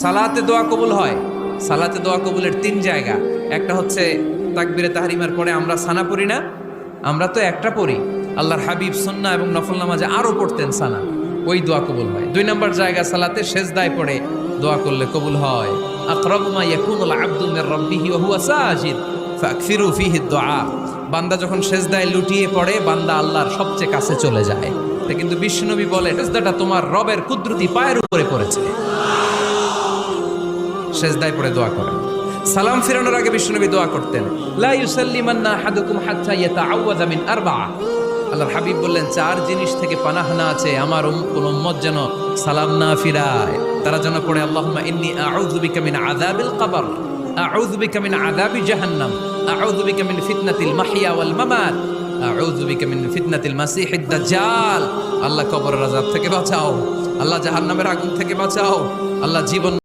সালাতে দোয়া কবুল হয়। সালাতে দোয়া কবুলের তিন জায়গা। একটা হচ্ছে তাকবীরে তাহরিমার পরে আমরা সানা পড়ি না, আমরা তো একটা পড়ি। আল্লাহর হাবিব সুন্নাহ এবং নফল নামাজে আরো পড়তেন সানা, ওই দোয়া কবুল হয়। দুই নম্বর জায়গা সালাতে সেজদায় পড়ে দোয়া করলে কবুল হয়। আকরাবু মা ইয়াকুনুল আবদু মির রাব্বিহি ওয়া হুয়া সাজিদ ফাকসিরু ফীহি দুআ। বান্দা যখন সেজদায় লুটিয়ে পড়ে, বান্দা আল্লাহর সবচেয়ে কাছে চলে যায়। কিন্তু বিশ্বনবী বলে, সেজদাটা তোমার রবের কুদরতি পায়ের উপরে পড়েছে। সেজদায় পড়ে দোয়া করেন। সালাম ফিরানোর আগে বিশ্বনবী দোয়া করতেন, লা ইউসাল্লিমান্না আহাদুকুম হাত্তা ইয়াতাআওয়াযা মিন আরবা'a। আল্লাহর হাবিব বললেন, চার জিনিস থেকে পানাহানা আছে আমার কোন উম্মত যেন সালাম না ফিরায়। তারা যেন পড়ে, আল্লাহুম্মা ইন্নী আউযু বিকা মিন আযাবিল কবর, আউযু বিকা মিন আযাবি জাহান্নাম, আউযু বিকা মিন ফিতনাতিল মাহইয়া ওয়াল মামাত, আউযু বিকা মিন ফিতনাতিল মাসিহিদ দাজ্জাল। আল্লাহ কবরের আযাব থেকে বাঁচাও, আল্লাহ জাহান্নামের আগুন থেকে বাঁচাও, আল্লাহ জীবন